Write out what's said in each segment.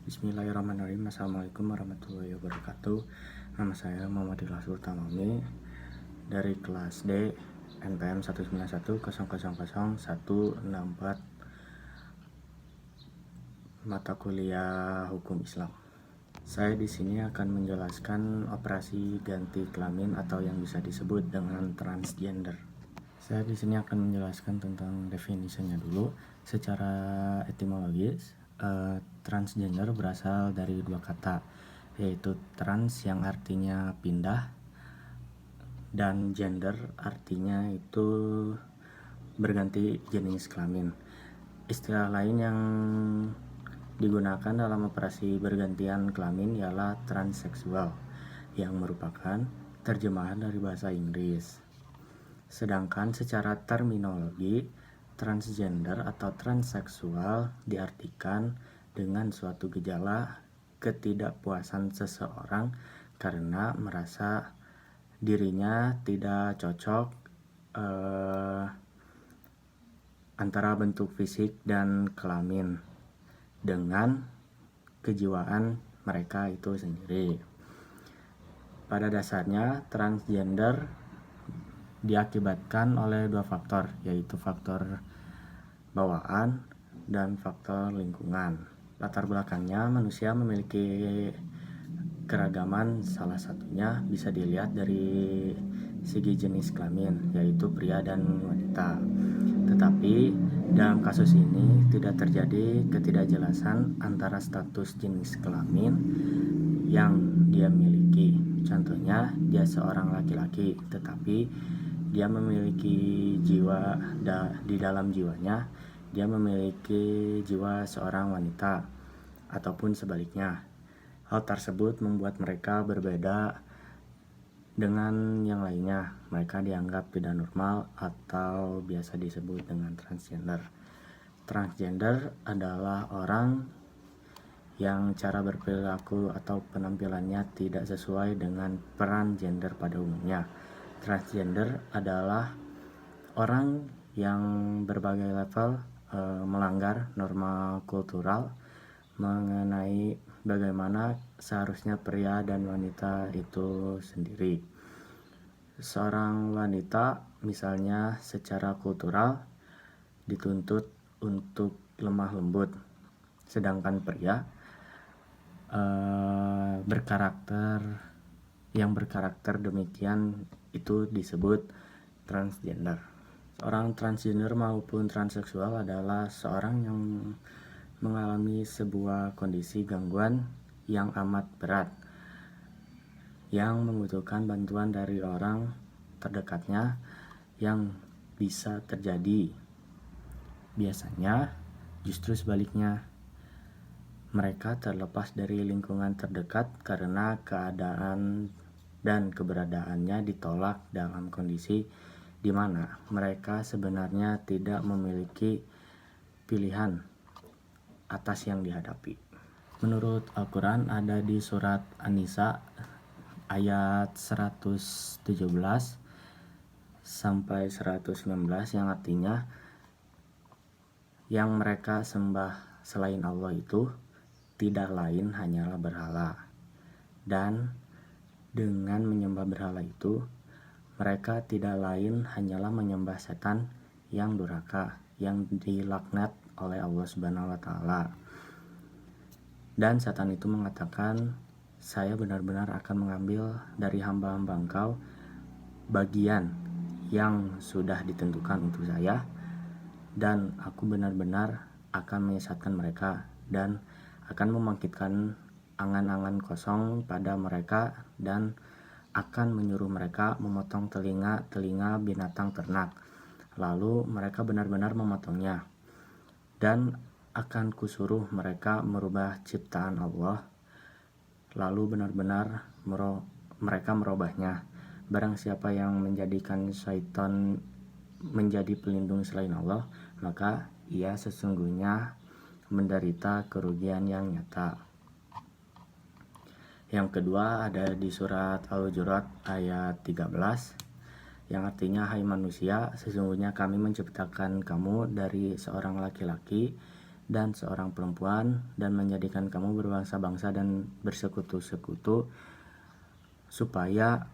Bismillahirrahmanirrahim. Assalamualaikum warahmatullahi wabarakatuh. Nama saya Muhammad Ikhlas Utamami dari kelas D NPM 191000164 mata kuliah Hukum Islam. Saya di sini akan menjelaskan operasi ganti kelamin atau yang bisa disebut dengan transgender. Saya di sini akan menjelaskan tentang definisinya dulu. Secara etimologis, transgender berasal dari dua kata, yaitu trans yang artinya pindah dan gender artinya itu berganti jenis kelamin. Istilah lain yang digunakan dalam operasi bergantian kelamin ialah transseksual, yang merupakan terjemahan dari bahasa Inggris. Sedangkan secara terminologi, transgender atau transseksual diartikan dengan suatu gejala ketidakpuasan seseorang karena merasa dirinya tidak cocok antara bentuk fisik dan kelamin dengan kejiwaan mereka itu sendiri. Pada dasarnya, transgender diakibatkan oleh dua faktor, yaitu faktor bawaan dan faktor lingkungan. Latar belakangnya, manusia memiliki keragaman, salah satunya bisa dilihat dari segi jenis kelamin, yaitu pria dan wanita. Tetapi dalam kasus ini tidak terjadi ketidakjelasan antara status jenis kelamin yang dia miliki. Contohnya, dia seorang laki-laki, tetapi dia memiliki jiwa di dalam jiwanya dia memiliki jiwa seorang wanita, ataupun sebaliknya. Hal tersebut membuat mereka berbeda dengan yang lainnya. Mereka dianggap tidak normal atau biasa disebut dengan transgender. Transgender adalah orang yang cara berperilaku atau penampilannya tidak sesuai dengan peran gender pada umumnya. Transgender adalah orang yang berbagai level melanggar norma kultural mengenai bagaimana seharusnya pria dan wanita itu sendiri. Seorang wanita misalnya secara kultural dituntut untuk lemah lembut, sedangkan pria berkarakter demikian itu disebut transgender. Orang transgender maupun transseksual adalah seorang yang mengalami sebuah kondisi gangguan yang amat berat, yang membutuhkan bantuan dari orang terdekatnya, yang bisa terjadi biasanya justru sebaliknya. Mereka terlepas dari lingkungan terdekat karena keadaan dan keberadaannya ditolak dalam kondisi di mana mereka sebenarnya tidak memiliki pilihan atas yang dihadapi. Menurut Al-Quran ada di surat An-Nisa ayat 117 sampai 119 yang artinya yang mereka sembah selain Allah itu tidak lain hanyalah berhala, dan dengan menyembah berhala itu mereka tidak lain hanyalah menyembah setan yang durhaka, yang dilaknat oleh Allah Subhanahu wa taala. Dan setan itu mengatakan, saya benar-benar akan mengambil dari hamba-hamba engkau bagian yang sudah ditentukan untuk saya, dan aku benar-benar akan menyesatkan mereka dan akan membangkitkan angan-angan kosong pada mereka dan akan menyuruh mereka memotong telinga binatang ternak, lalu mereka benar-benar memotongnya, dan akan kusuruh mereka merubah ciptaan Allah, lalu benar-benar mereka merubahnya. Barang siapa yang menjadikan syaitan menjadi pelindung selain Allah, maka ia sesungguhnya menderita kerugian yang nyata. Yang kedua ada di surat Al-Hujurat ayat 13 yang artinya, hai manusia, sesungguhnya kami menciptakan kamu dari seorang laki-laki dan seorang perempuan, dan menjadikan kamu berbangsa-bangsa dan bersekutu-sekutu, supaya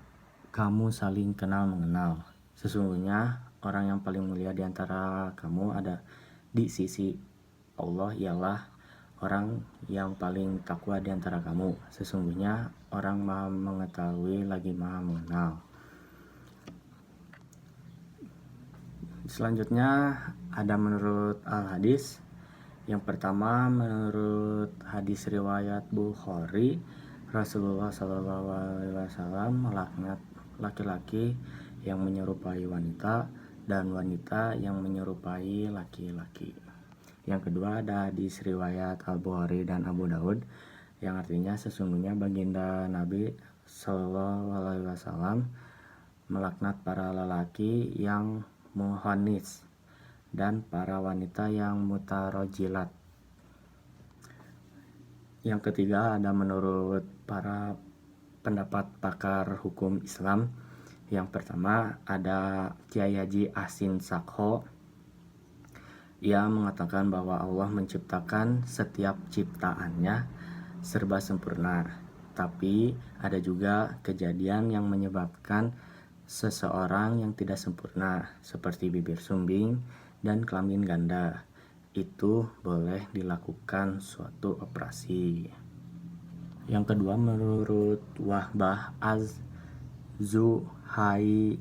kamu saling kenal mengenal. Sesungguhnya orang yang paling mulia di antara kamu ada di sisi Allah ialah orang yang paling takwa di antara kamu. Sesungguhnya orang maha mengetahui lagi maha mengenal. Selanjutnya ada menurut al-hadis. Yang pertama, menurut hadis riwayat Bukhari, Rasulullah SAW melaknat laki-laki yang menyerupai wanita dan wanita yang menyerupai laki-laki. Yang kedua ada hadis riwayat Al-Bukhari dan Abu Daud yang artinya sesungguhnya baginda Nabi SAW melaknat para lelaki yang muhannis dan para wanita yang mutarojilat. Yang ketiga ada menurut para pendapat pakar hukum Islam. Yang pertama ada Kiai Haji Ahsin Sakho. Ia mengatakan bahwa Allah menciptakan setiap ciptaannya serba sempurna, tapi ada juga kejadian yang menyebabkan seseorang yang tidak sempurna, seperti bibir sumbing dan kelamin ganda. Itu boleh dilakukan suatu operasi. Yang kedua menurut Wahbah Az-Zuhaili,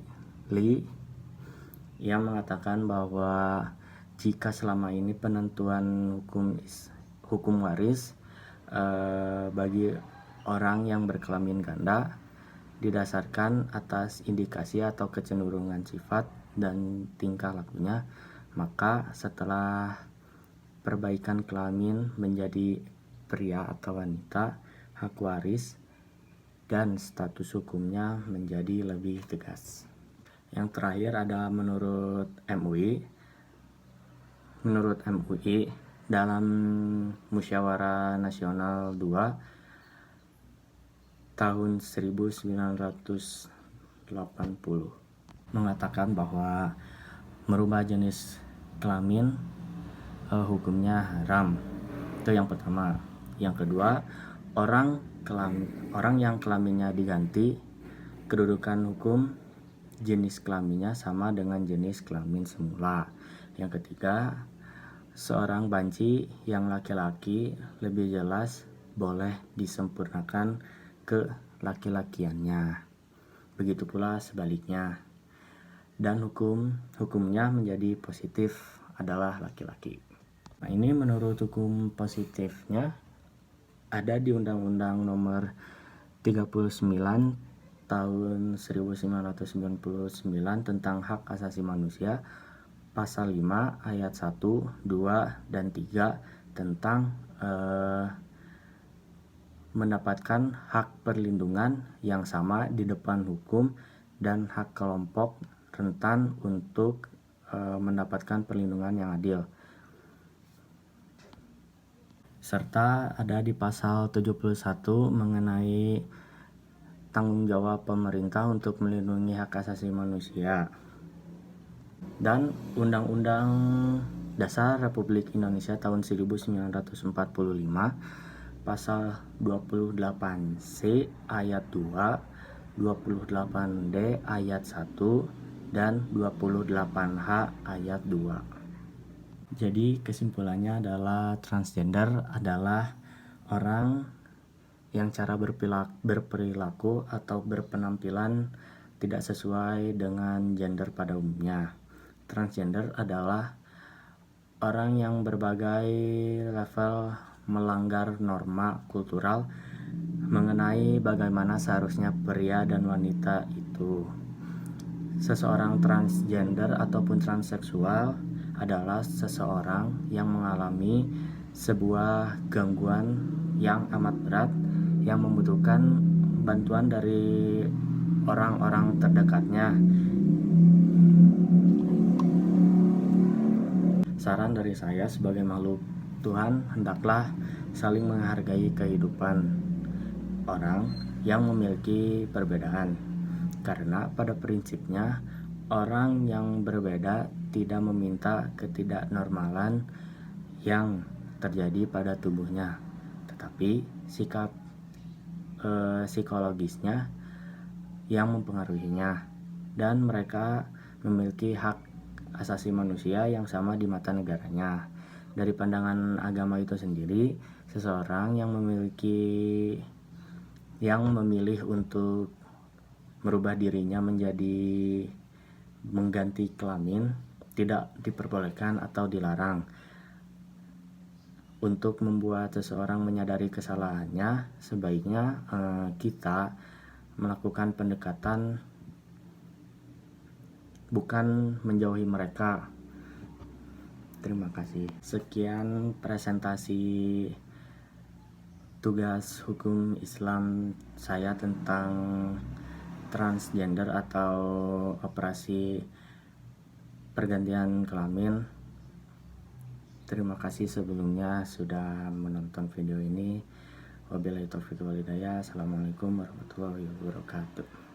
ia mengatakan bahwa jika selama ini penentuan hukum waris bagi orang yang berkelamin ganda didasarkan atas indikasi atau kecenderungan sifat dan tingkah lakunya, maka setelah perbaikan kelamin menjadi pria atau wanita, hak waris dan status hukumnya menjadi lebih tegas. Yang terakhir ada menurut MUI. Menurut MUI, dalam Musyawarah Nasional 2 tahun 1980 mengatakan bahwa merubah jenis kelamin hukumnya haram. Itu yang pertama. Yang kedua, orang yang kelaminnya diganti, kedudukan hukum jenis kelaminnya sama dengan jenis kelamin semula. Yang ketiga, seorang banci yang laki-laki lebih jelas boleh disempurnakan ke laki-lakiannya. Begitu pula sebaliknya. Dan hukumnya menjadi positif adalah laki-laki. Nah, ini menurut hukum positifnya ada di Undang-Undang Nomor 39 tahun 1999 tentang Hak Asasi Manusia, pasal 5 ayat 1, 2, dan 3 tentang mendapatkan hak perlindungan yang sama di depan hukum dan hak kelompok rentan untuk mendapatkan perlindungan yang adil. Serta ada di pasal 71 mengenai tanggung jawab pemerintah untuk melindungi hak asasi manusia. Dan Undang-Undang Dasar Republik Indonesia tahun 1945 pasal 28C ayat 2, 28D ayat 1, dan 28H ayat 2. Jadi kesimpulannya adalah transgender adalah orang yang cara berperilaku atau berpenampilan tidak sesuai dengan gender pada umumnya. Transgender adalah orang yang berbagai level melanggar norma kultural mengenai bagaimana seharusnya pria dan wanita itu. Seseorang transgender ataupun transseksual adalah seseorang yang mengalami sebuah gangguan yang amat berat yang membutuhkan bantuan dari orang-orang terdekatnya. Saran dari saya sebagai makhluk Tuhan, hendaklah saling menghargai kehidupan orang yang memiliki perbedaan, karena pada prinsipnya orang yang berbeda tidak meminta ketidaknormalan yang terjadi pada tubuhnya, tetapi sikap psikologisnya yang mempengaruhinya, dan mereka memiliki hak asasi manusia yang sama di mata negaranya. Dari pandangan agama itu sendiri, seseorang yang memilih untuk merubah dirinya menjadi mengganti kelamin tidak diperbolehkan atau dilarang. Untuk membuat seseorang menyadari kesalahannya, sebaiknya kita melakukan pendekatan, bukan menjauhi mereka. Terima kasih. Sekian presentasi tugas hukum Islam saya tentang transgender atau operasi pergantian kelamin. Terima kasih sebelumnya sudah menonton video ini. Wabillahi taufiq wal hidayah. Assalamualaikum warahmatullahi wabarakatuh.